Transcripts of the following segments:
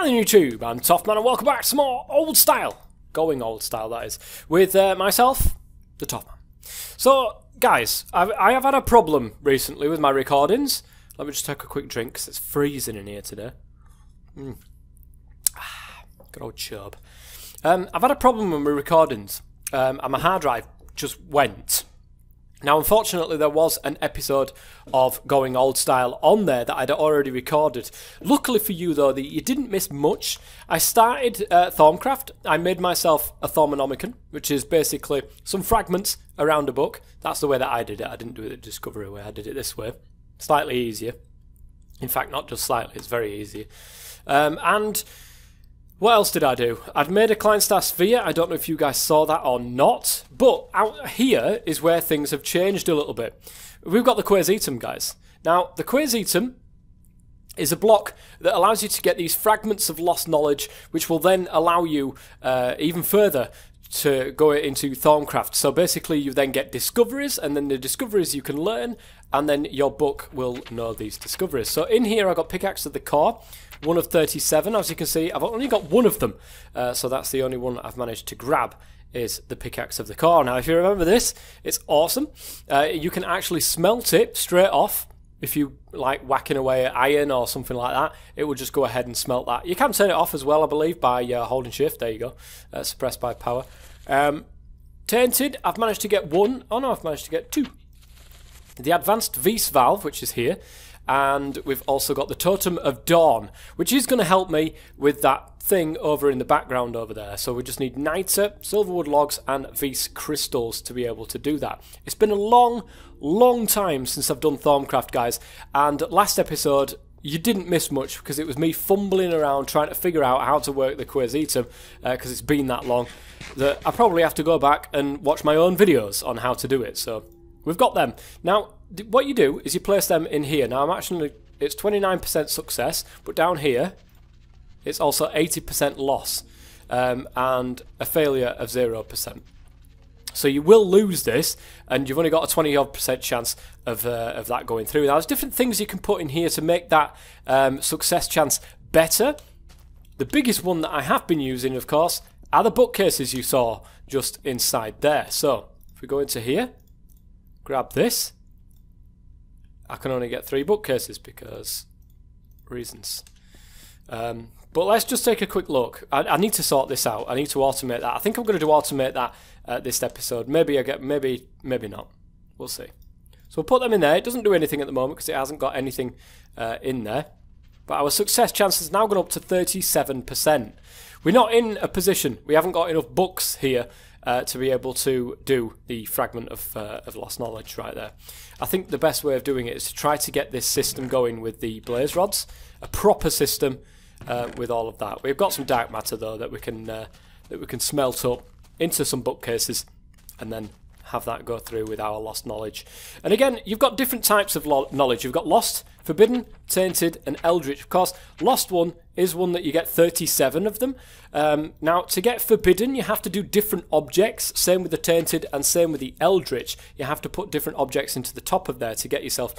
Smiling YouTube, I'm Toffman and welcome back to some more old style. Going old style, that is. With myself, the Toffman. So, guys, I have had a problem recently with my recordings. Let me just take a quick drink because it's freezing in here today. Good old chub. I've had a problem with my recordings and my hard drive just went. Now, unfortunately, there was an episode of Going Old Style on there that I'd already recorded. Luckily for you, though, that you didn't miss much. I started Thaumcraft. I made myself a Thaumonomicon, which is basically some fragments around a book. That's the way that I did it. I didn't do it the Discovery way. I did it this way. Slightly easier. In fact, not just slightly. It's very easy. And what else did I do? I'd made a Kleinstar sphere. I don't know if you guys saw that or not. But out here is where things have changed a little bit. We've got the Quaesitum, guys. Now, the Quaesitum is a block that allows you to get these fragments of lost knowledge, which will then allow you even further to go into Thaumcraft. So basically you then get discoveries, and then the discoveries you can learn, and then your book will know these discoveries. So in here I got Pickaxe of the Core, 1 of 37. As you can see, I've only got one of them, so that's the only one I've managed to grab, is the Pickaxe of the Core. Now if you remember this, it's awesome. You can actually smelt it straight off. If you like whacking away at iron or something like that, it will just go ahead and smelt that. You can turn it off as well, I believe, by holding shift. There you go. Suppressed by power. Tainted, I've managed to get 1. Oh no, I've managed to get 2. The Advanced Vis Valve, which is here. And we've also got the Totem of Dawn, which is going to help me with that thing over in the background over there. So we just need niter, silverwood logs, and Vis crystals to be able to do that. It's been a long time since I've done Thaumcraft, guys, and last episode you didn't miss much because it was me fumbling around trying to figure out how to work the Quaesitum because it's been that long that I probably have to go back and watch my own videos on how to do it. So we've got them. Now, what you do is you place them in here. Now, it's 29% success, but down here, it's also 80% loss and a failure of 0%. So you will lose this, and you've only got a 20% chance of that going through. Now, there's different things you can put in here to make that success chance better. The biggest one that I have been using, of course, are the bookcases you saw just inside there. So if we go into here, grab this. I can only get 3 bookcases because reasons. But let's just take a quick look. I need to sort this out. I need to automate that. I think I'm going to automate that this episode. Maybe I get, maybe not. We'll see. So we'll put them in there. It doesn't do anything at the moment because it hasn't got anything in there. But our success chance has now gone up to 37%. We're not in a position. We haven't got enough books here to be able to do the fragment of lost knowledge right there. I think the best way of doing it is to try to get this system going with the blaze rods, a proper system with all of that. We've got some dark matter though that we can smelt up into some bookcases and then have that go through with our lost knowledge. And again, you've got different types of knowledge. You've got lost, forbidden, tainted, and eldritch. Of course, lost one is one that you get 37 of them. Now, to get forbidden, you have to do different objects. Same with the tainted and same with the eldritch. You have to put different objects into the top of there to get yourself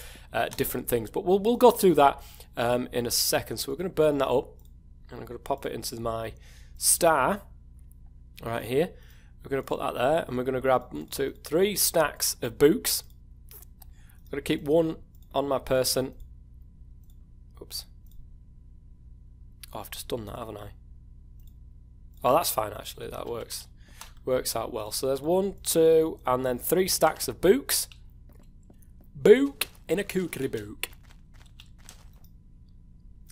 different things. But we'll go through that in a second. So we're going to burn that up, and I'm going to pop it into my star right here. We're going to put that there, and we're going to grab 1, 2, 3 stacks of books. I'm going to keep 1 on my person. Oops. Oh, I've just done that, haven't I? Oh, that's fine, actually. That works out well. So there's 1, 2, and then 3 stacks of books. Book in a kookery book.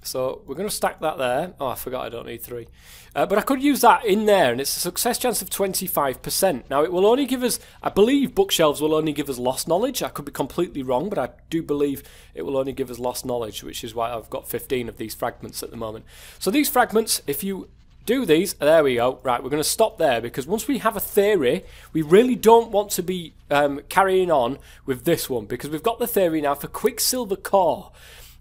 So we're going to stack that there. Oh, I forgot I don't need 3. But I could use that in there, and it's a success chance of 25%. Now, it will only give us, I believe bookshelves will only give us lost knowledge. I could be completely wrong, but I do believe it will only give us lost knowledge, which is why I've got 15 of these fragments at the moment. So these fragments, if you do these, there we go. Right, we're going to stop there, because once we have a theory, we really don't want to be carrying on with this one, because we've got the theory now for Quicksilver Core.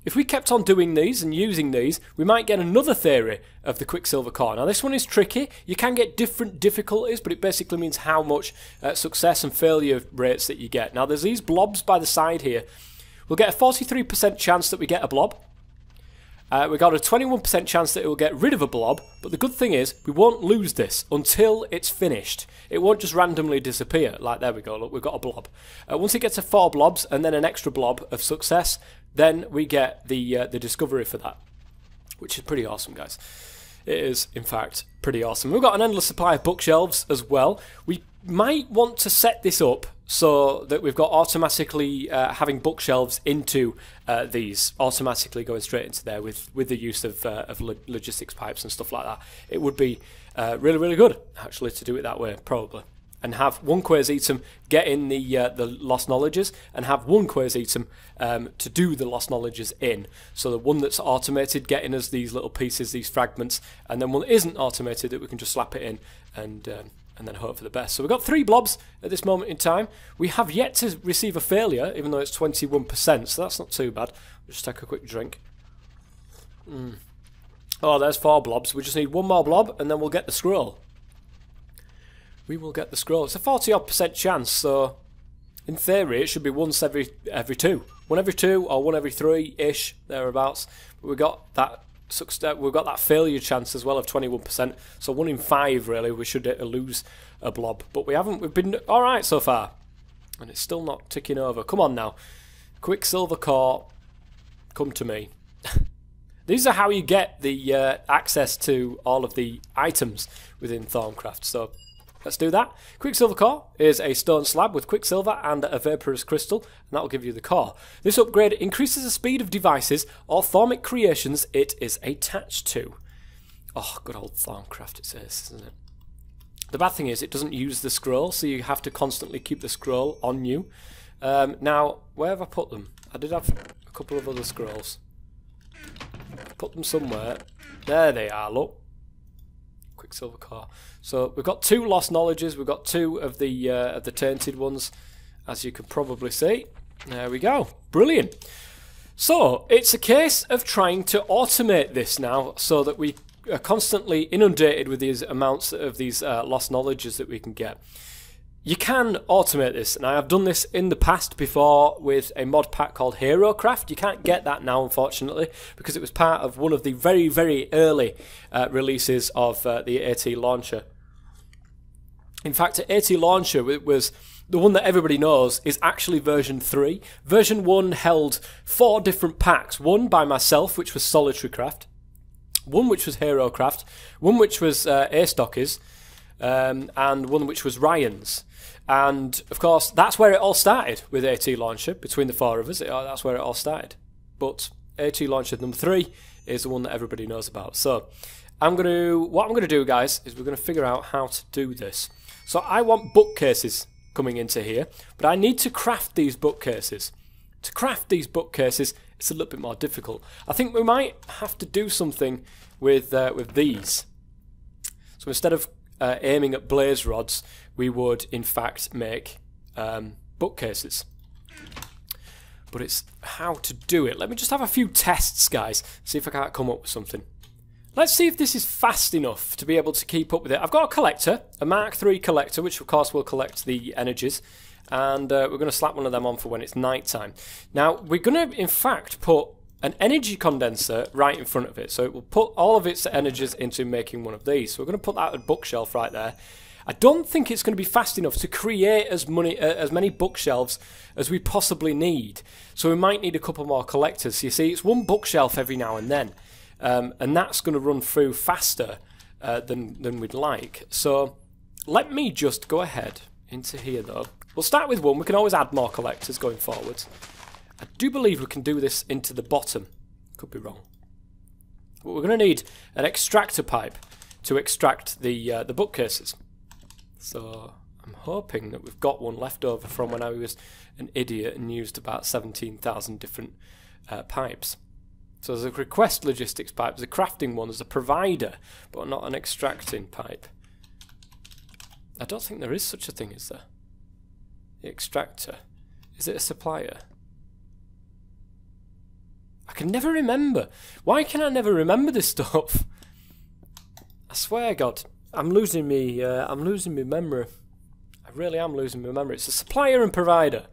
If we kept on doing these and using these, we might get another theory of the Quicksilver Core. Now, this one is tricky. You can get different difficulties, but it basically means how much success and failure rates that you get. Now, there's these blobs by the side here. We'll get a 43% chance that we get a blob. We got a 21% chance that it will get rid of a blob, but the good thing is we won't lose this until it's finished. It won't just randomly disappear. Like, there we go, look, we've got a blob. Once it gets to 4 blobs and then an extra blob of success, then we get the discovery for that, which is pretty awesome, guys. It is, in fact, pretty awesome. We've got an endless supply of bookshelves as well. We might want to set this up so that we've got automatically having bookshelves into these, automatically going straight into there with the use of logistics pipes and stuff like that. It would be really, really good, actually, to do it that way, probably. And have one Quaesitum get in the lost knowledges, and have one Quaesitum to do the lost knowledges in. So the one that's automated getting us these little pieces, these fragments, and then one that isn't automated that we can just slap it in and then hope for the best. So we've got 3 blobs at this moment in time. We have yet to receive a failure, even though it's 21%, so that's not too bad. We'll just take a quick drink. Oh, there's 4 blobs. We just need 1 more blob, and then we'll get the scroll. We will get the scroll. It's a 40-odd% chance, so in theory it should be once every 2. 1 every 2 or 1 every 3-ish, thereabouts. But we've got that failure chance as well of 21%. So 1 in 5 really we should lose a blob. But we've been alright so far. And it's still not ticking over. Come on now. Quicksilver core, come to me. These are how you get the access to all of the items within Thorncraft. So let's do that. Quicksilver core is a stone slab with quicksilver and a vaporous crystal, and that will give you the core. This upgrade increases the speed of devices or thormic creations it is attached to. Oh, good old Thorncraft it says, isn't it? The bad thing is it doesn't use the scroll, so you have to constantly keep the scroll on you. Now, where have I put them? I did have a couple of other scrolls. Put them somewhere. There they are, look. Quicksilver core. So we've got 2 lost knowledges. We've got 2 of the tainted ones, as you can probably see. There we go. Brilliant. So it's a case of trying to automate this now, so that we are constantly inundated with these amounts of these lost knowledges that we can get. You can automate this, and I have done this in the past before with a mod pack called HeroCraft. You can't get that now, unfortunately, because it was part of one of the very, very early releases of the AT launcher. In fact, the AT launcher was the one that everybody knows is actually version 3. Version 1 held 4 different packs. 1 by myself, which was Solitary Craft. 1 which was HeroCraft. 1 which was A-Stockies. And 1 which was Ryan's. And of course that's where it all started with AT Launcher. Between the 4 of us, that's where it all started. But AT Launcher number 3 is the one that everybody knows about. So what I'm going to do, guys, is we're going to figure out how to do this. So I want bookcases coming into here, but I need to craft these bookcases. To craft these bookcases, it's a little bit more difficult. I think we might have to do something with these. So instead of aiming at blaze rods, we would in fact make bookcases. But it's how to do it. Let me just have a few tests, guys, see if I can't come up with something. Let's see if this is fast enough to be able to keep up with it. I've got a collector, a Mark III collector, which of course will collect the energies, and we're going to slap one of them on for when it's night time. Now we're going to in fact put an energy condenser right in front of it, so it will put all of its energies into making one of these. So we're going to put that at bookshelf right there. I don't think it's going to be fast enough to create as many bookshelves as we possibly need. So we might need a couple more collectors. You see, it's 1 bookshelf every now and then, and that's going to run through faster than we'd like. So let me just go ahead into here though. We'll start with 1. We can always add more collectors going forwards. I do believe we can do this into the bottom. Could be wrong. But we're going to need an extractor pipe to extract the bookcases. So I'm hoping that we've got one left over from when I was an idiot and used about 17,000 different pipes. So there's a request logistics pipe, there's a crafting one, there's a provider, but not an extracting pipe. I don't think there is such a thing, is there? The extractor. Is it a supplier? I can never remember. Why can I never remember this stuff? I swear, God, I'm losing me memory. I really am losing my memory. It's a supplier and provider.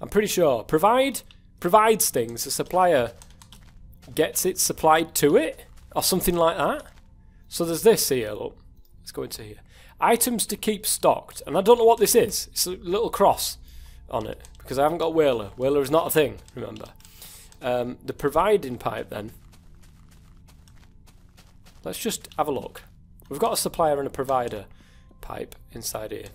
I'm pretty sure. Provides things. A supplier gets it supplied to it, or something like that. So there's this here, look. Let's go into here. Items to keep stocked, and I don't know what this is. It's a little cross on it, because I haven't got whaler. Whaler is not a thing, remember. The providing pipe then. Let's just have a look. We've got a supplier and a provider pipe inside here.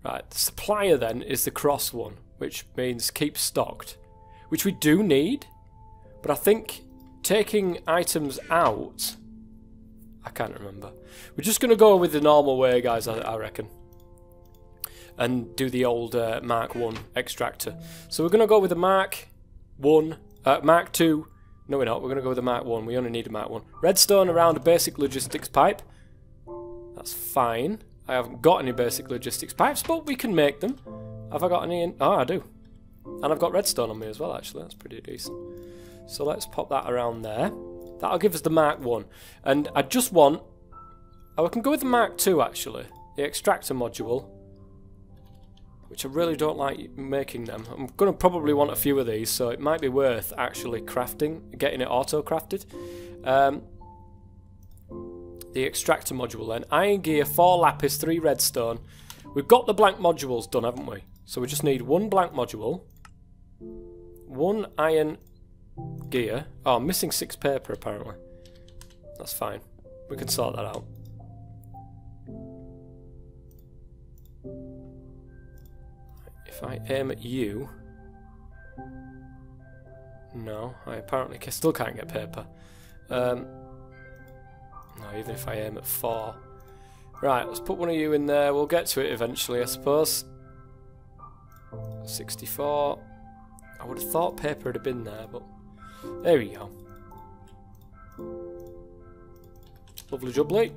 Right, the supplier then is the cross one, which means keep stocked, which we do need, but I think taking items out, I can't remember. We're just going to go with the normal way, guys, I reckon, and do the old Mark 1 extractor. So we're going to go with the Mark 1, Mark 2, no we're not, we're going to go with the Mark 1, we only need a Mark 1. Redstone around a basic logistics pipe, that's fine. I haven't got any basic logistics pipes, but we can make them. Have I got any in? Oh, I do. And I've got redstone on me as well, actually, that's pretty decent. So let's pop that around there. That'll give us the Mark 1. And I just want... Oh, I can go with the Mark 2, actually. The extractor module. Which I really don't like making them. I'm going to probably want a few of these, so it might be worth actually crafting, getting it auto-crafted. The extractor module then. Iron gear, 4 lapis, 3 redstone. We've got the blank modules done, haven't we? So we just need 1 blank module. 1 iron gear. Oh, I'm missing 6 paper apparently. That's fine. We can sort that out. If I aim at you... No, I apparently still can't get paper. No, even if I aim at 4. Right, let's put one of you in there. We'll get to it eventually, I suppose. 64. I would have thought paper would have been there, but there we go. Lovely jubbly.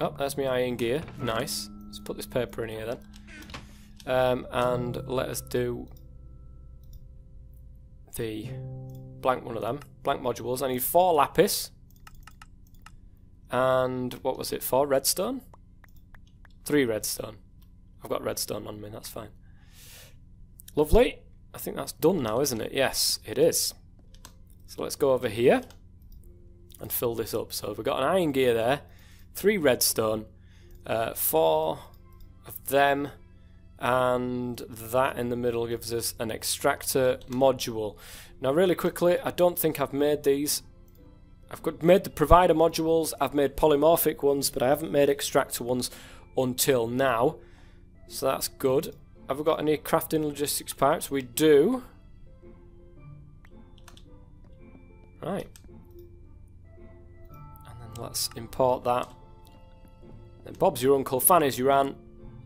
Oh, there's my iron gear. Nice. Let's put this paper in here then. And let us do the blank one of them. Blank modules. I need 4 lapis. And what was it for? Redstone? 3 redstone. I've got redstone on me, that's fine. Lovely. I think that's done now, isn't it? Yes, it is. So let's go over here and fill this up. So we've got an iron gear there, 3 redstone, 4 of them, and that in the middle gives us an extractor module. Now really quickly, I don't think I've made these. I've made the provider modules, I've made polymorphic ones, but I haven't made extractor ones until now. So that's good. Have we got any crafting logistics pipes? We do. Right. And then let's import that. Then Bob's your uncle, Fanny's your aunt,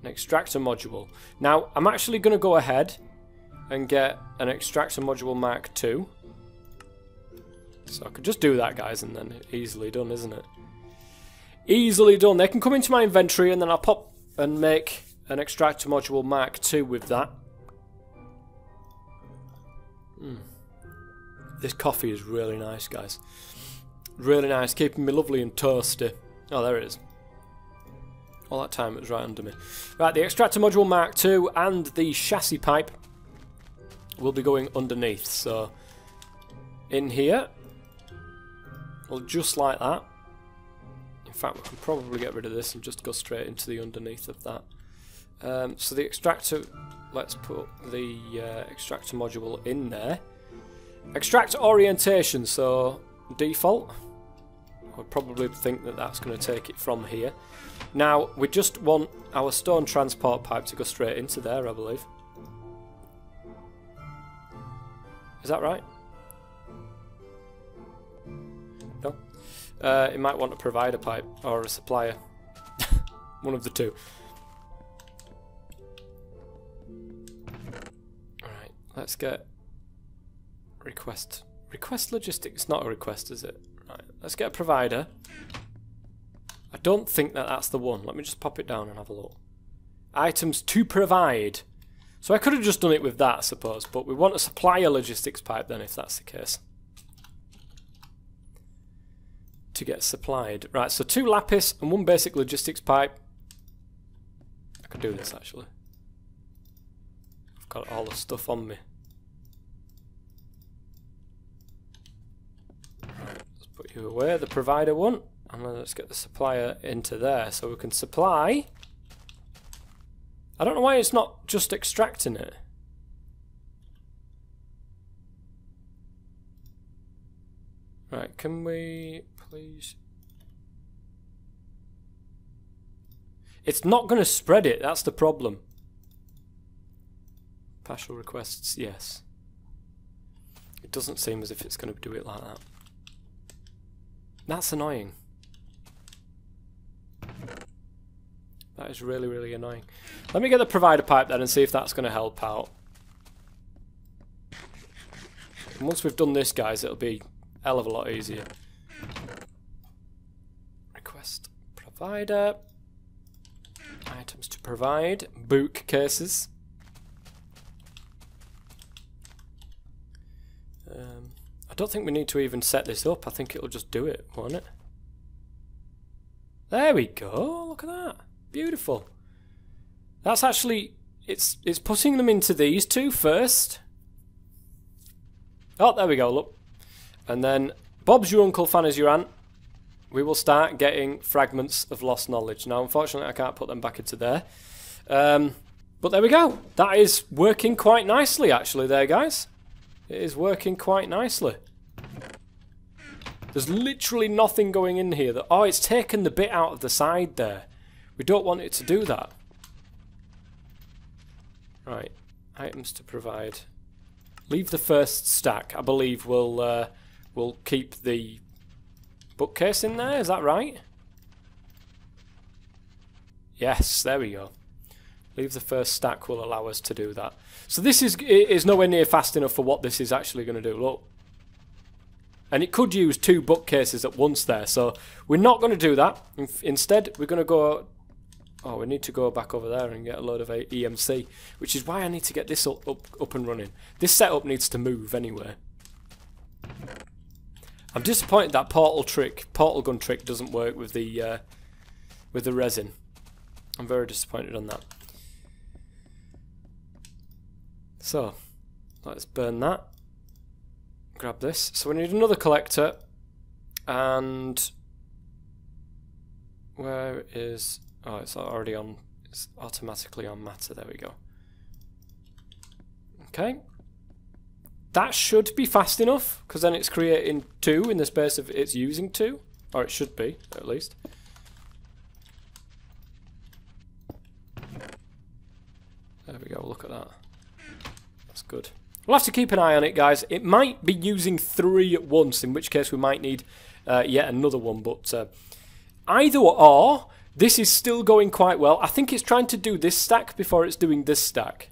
an extractor module. Now, I'm actually going to go ahead and get an extractor module Mark 2. So I could just do that, guys, and then easily done, isn't it? Easily done. They can come into my inventory, and then I'll pop and make an extractor module Mark 2 with that. This coffee is really nice, guys. Really nice, keeping me lovely and toasty. Oh, there it is. All that time it was right under me. Right, the extractor module Mark 2 and the chassis pipe will be going underneath. So, in here... Well, just like that. In fact, we can probably get rid of this and just go straight into the underneath of that. So the extractor, let's put the extractor module in there. Extractor orientation, so default. I would probably think that that's going to take it from here. Now, we just want our stone transport pipe to go straight into there, I believe. Is that right? No? It might want a provider pipe or a supplier. One of the two. Alright, let's get request. Request logistics. It's not a request, is it? Right, let's get a provider. I don't think that that's the one. Let me just pop it down and have a look. Items to provide. So I could have just done it with that, I suppose, but we want a supplier logistics pipe then, if that's the case. To get supplied. Right, so 2 lapis and 1 basic logistics pipe. I could do this, actually. I've got all the stuff on me. you away, the provider one. And then let's get the supplier into there so we can supply. I don't know why it's not just extracting it. Right, can we please... It's not going to spread it, that's the problem. Partial requests, yes. It doesn't seem as if it's going to do it like that. That's annoying. That is really, really annoying. Let me get the provider pipe then and see if that's going to help out. And once we've done this, guys, it'll be a hell of a lot easier. Request provider. Items to provide. Bookcases. I don't think we need to even set this up. I think it'll just do it, won't it? There we go. Look at that. Beautiful. That's actually... It's putting them into these two first. Oh, there we go, look. And then, Bob's your uncle, Fan is your aunt. We will start getting fragments of lost knowledge. Now, unfortunately, I can't put them back into there. But there we go. That is working quite nicely, actually, there, guys. It is working quite nicely. There's literally nothing going in here. Oh, it's taken the bit out of the side there. We don't want it to do that. Right. Items to provide. Leave the first stack. I believe we'll keep the bookcase in there. Is that right? Yes, there we go. Leave the first stack will allow us to do that. So this is nowhere near fast enough for what this is actually going to do. Look. And it could use 2 bookcases at once there. So we're not going to do that. Instead, we're going to go... Oh, we need to go back over there and get a load of EMC. Which is why I need to get this up and running. This setup needs to move anyway. I'm disappointed that portal gun trick doesn't work with the resin. I'm very disappointed on that. So, let's burn that. Grab this. So we need another collector. And where is... Oh, it's already on... It's automatically on matter. There we go. Okay. That should be fast enough, because then it's creating 2 in the space of it's using 2. Or it should be, at least. There we go, look at that. That's good. We'll have to keep an eye on it, guys. It might be using 3 at once, in which case we might need yet another one. But either or, this is still going quite well. I think it's trying to do this stack before it's doing this stack.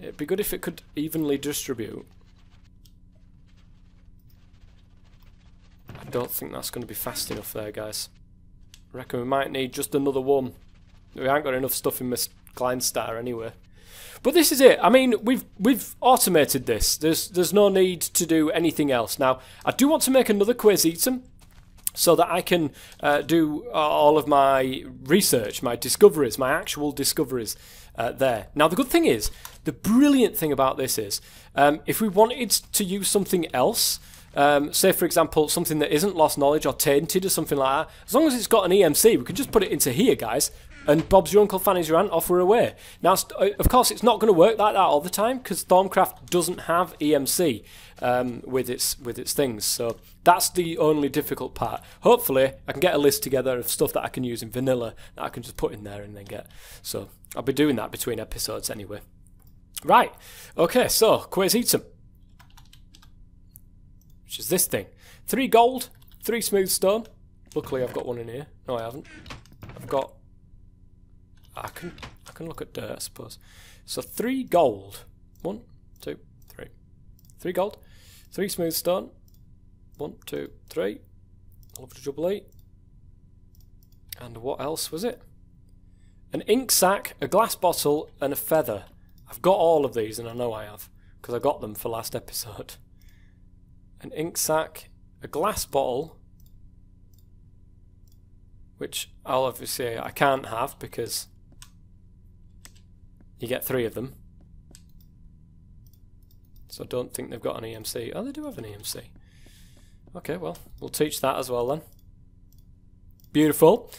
It'd be good if it could evenly distribute. I don't think that's going to be fast enough there, guys. I reckon we might need just another one. We ain't got enough stuff in Miss Kleinstar anyway. But this is it. I mean, we've automated this. There's no need to do anything else. Now, I do want to make another Quaesitum so that I can do all of my research, my discoveries, my actual discoveries there. Now, the good thing is, the brilliant thing about this is, if we wanted to use something else, say for example something that isn't lost knowledge or tainted or something like that, as long as it's got an EMC, we can just put it into here, guys, and Bob's your uncle, Fanny's your aunt, off we're away. Now, of course, it's not going to work like that all the time because Stormcraft doesn't have EMC with its things, so that's the only difficult part. Hopefully, I can get a list together of stuff that I can use in vanilla that I can just put in there and then get. So I'll be doing that between episodes anyway. Right, okay, so Quaesitum, which is this thing. 3 gold, 3 smooth stone. Luckily, I've got one in here. No, I haven't. I've got... I can look at dirt, I suppose. So 3 gold. 1, 2, 3. 3 gold, 3 smooth stone. 1, 2, 3. I'll have to jubilee. And what else was it? An ink sac, a glass bottle, and a feather. I've got all of these, and I know I have, because I got them for last episode. An ink sac, a glass bottle, which I'll obviously I can't have because you get 3 of them. So I don't think they've got an EMC. Oh, they do have an EMC. Okay, well, we'll teach that as well then. Beautiful.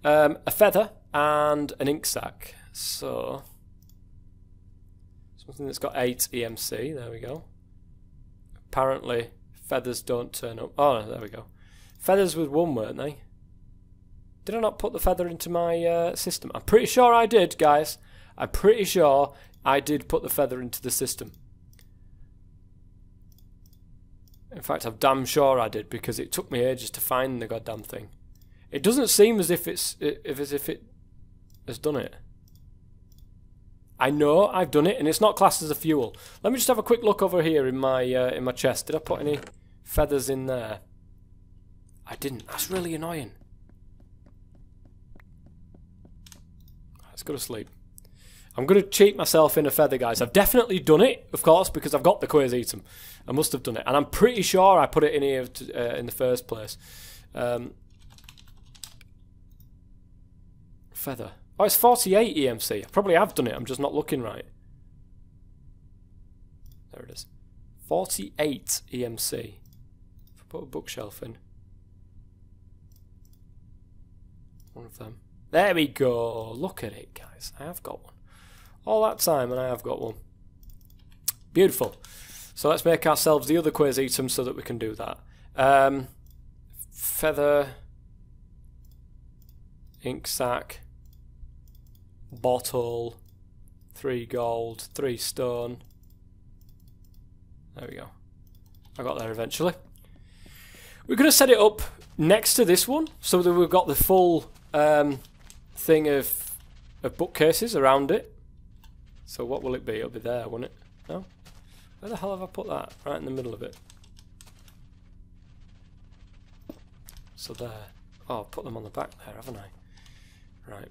A feather and an ink sac. So, something that's got 8 EMC. There we go. Apparently, feathers don't turn up. Oh, there we go. Feathers was 1, weren't they? Did I not put the feather into my system? I'm pretty sure I did, guys. I'm pretty sure I did put the feather into the system. In fact, I'm damn sure I did, because it took me ages to find the goddamn thing. It doesn't seem as if it has done it. I know I've done it, and it's not classed as a fuel. Let me just have a quick look over here in my chest. Did I put any feathers in there? I didn't. That's really annoying. Let's go to sleep. I'm going to cheat myself in a feather, guys. I've definitely done it, of course, because I've got the Quaesitum. I must have done it. And I'm pretty sure I put it in here in the first place. Feather. Oh, it's 48 EMC. I probably have done it. I'm just not looking right. There it is. 48 EMC. If I put a bookshelf in. One of them. There we go. Look at it, guys. I have got one. All that time, and I have got one. Beautiful. So let's make ourselves the other Quaesitum so that we can do that. Feather, ink sac, bottle, 3 gold, 3 stone. There we go. I got there eventually. We're going to set it up next to this one so that we've got the full thing of bookcases around it. So what will it be? It'll be there, won't it? No? Where the hell have I put that? Right in the middle of it. So there. Oh, I've put them on the back there, haven't I? Right.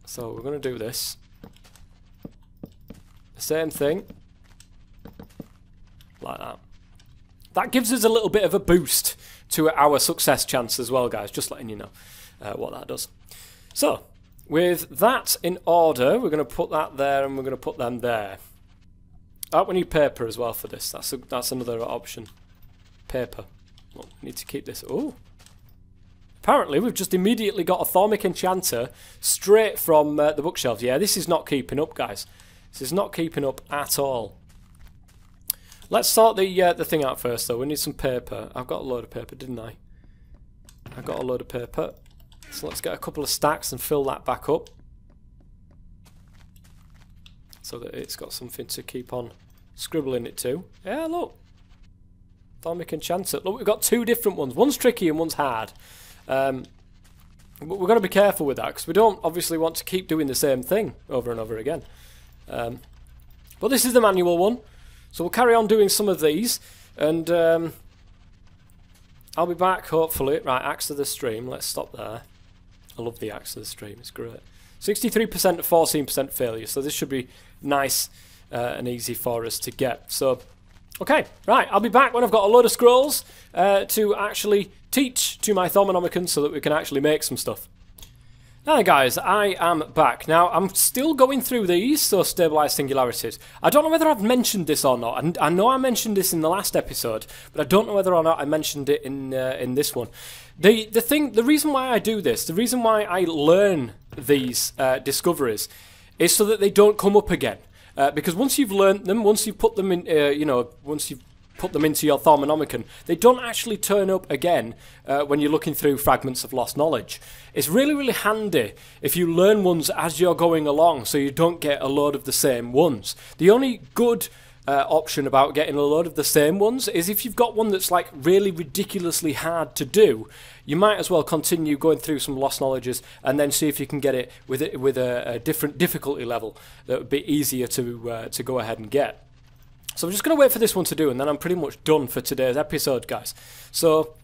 So we're going to do this. The same thing. Like that. That gives us a little bit of a boost to our success chance as well, guys. Just letting you know what that does. So, with that in order, we're going to put that there and we're going to put them there. Oh, we need paper as well for this. That's another option. Paper. Well, we need to keep this. Oh. Apparently, we've just immediately got a Thormic Enchanter straight from the bookshelves. Yeah, this is not keeping up, guys. This is not keeping up at all. Let's sort the thing out first, though. We need some paper. I've got a load of paper, didn't I? I've got a load of paper. So let's get a couple of stacks and fill that back up. So that it's got something to keep on scribbling it to. Yeah, look. Thormic Enchanter. Look, we've got 2 different ones. One's tricky and one's hard. But we've got to be careful with that because we don't obviously want to keep doing the same thing over and over again. But this is the manual one. So we'll carry on doing some of these. And I'll be back, hopefully. Right, Axe of the Stream. Let's stop there. I love the Axe of the Stream. It's great. 63% to 14% failure. So this should be nice and easy for us to get. So, okay. Right, I'll be back when I've got a load of scrolls to actually teach to my Thormonomicons so that we can actually make some stuff. Now guys, I am back. Now, I'm still going through these, so stabilised singularities. I don't know whether I've mentioned this or not. And I know I mentioned this in the last episode, but I don't know whether or not I mentioned it in this one. The reason why I do this, the reason why I learn these discoveries, is so that they don't come up again. Because once you've learnt them, once you've put them in, once you've put them into your Thormonomicon, they don't actually turn up again when you're looking through fragments of lost knowledge. It's really, really handy if you learn ones as you're going along so you don't get a load of the same ones. The only good option about getting a load of the same ones is if you've got one that's like really ridiculously hard to do, you might as well continue going through some lost knowledges and then see if you can get it with a different difficulty level that would be easier to go ahead and get. So I'm just going to wait for this one to do, and then I'm pretty much done for today's episode, guys. So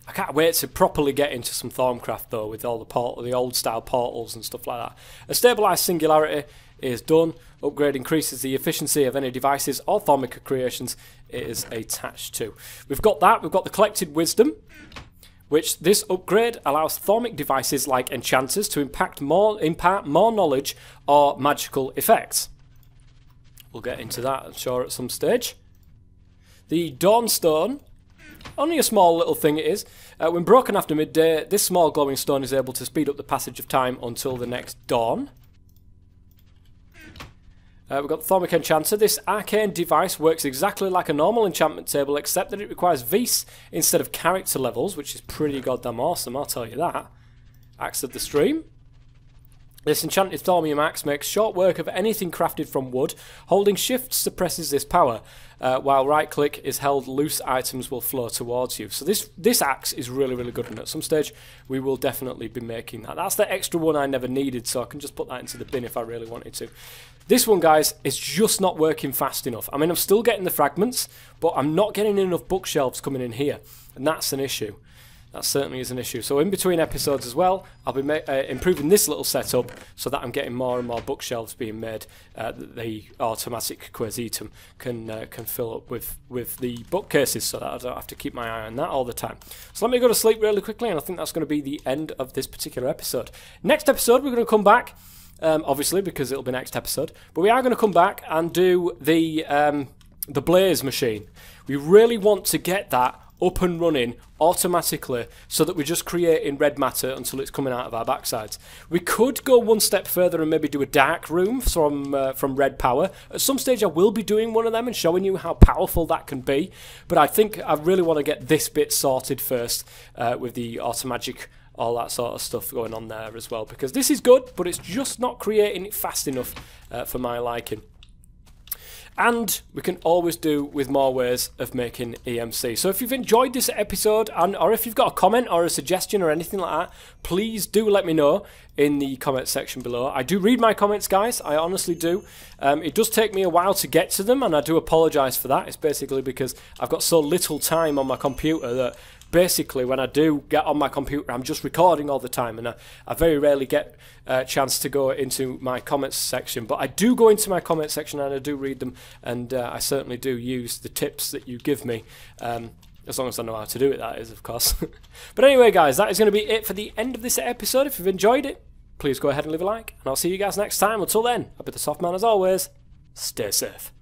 I can't wait to properly get into some Thormcraft, though, with all the old-style portals and stuff like that. A stabilised singularity is done. Upgrade increases the efficiency of any devices or Thormic creations it is attached to. We've got that. We've got the collected wisdom, which this upgrade allows Thormic devices like enchanters to impart more knowledge or magical effects. We'll get into that, I'm sure, at some stage. The Dawnstone Only a small little thing it is. When broken after midday, this small glowing stone is able to speed up the passage of time until the next dawn. We've got the Thormic Enchanter. This arcane device works exactly like a normal enchantment table, except that it requires Vis instead of character levels, which is pretty goddamn awesome, I'll tell you that. Axe of the Stream. This enchanted Thormium axe makes short work of anything crafted from wood. Holding shift suppresses this power, while right click is held, loose items will flow towards you. So this axe is really, really good, and at some stage we will definitely be making that. That's the extra one I never needed, so I can just put that into the bin if I really wanted to. This one, guys, is just not working fast enough. I mean, I'm still getting the fragments, but I'm not getting enough bookshelves coming in here, and that's an issue. That certainly is an issue. So in between episodes as well, I'll be improving this little setup so that I'm getting more and more bookshelves being made. The automatic Quaesitum can fill up with the bookcases, so that I don't have to keep my eye on that all the time. So let me go to sleep really quickly, and I think that's going to be the end of this particular episode. Next episode, we're going to come back, obviously, because it'll be next episode, but we are going to come back and do the Blaze machine. We really want to get that up and running automatically so that we're just creating red matter until it's coming out of our backsides. We could go one step further and maybe do a dark room from red power. At some stage I will be doing one of them and showing you how powerful that can be, but I think I really want to get this bit sorted first with the automagic, all that sort of stuff going on there as well, because this is good, but it's just not creating it fast enough for my liking. And we can always do with more ways of making EMC. So if you've enjoyed this episode, or if you've got a comment or a suggestion or anything like that, please do let me know in the comment section below. I do read my comments, guys. I honestly do. It does take me a while to get to them, and I do apologise for that. It's basically because I've got so little time on my computer that basically when I do get on my computer, I'm just recording all the time, and I very rarely get a chance to go into my comments section. But I do go into my comments section and I do read them, and I certainly do use the tips that you give me, as long as I know how to do it, that is, of course. But anyway, guys, that is going to be it for the end of this episode. If you've enjoyed it, please go ahead and leave a like, and I'll see you guys next time. Until then, I'll be the Soft Man as always. Stay safe.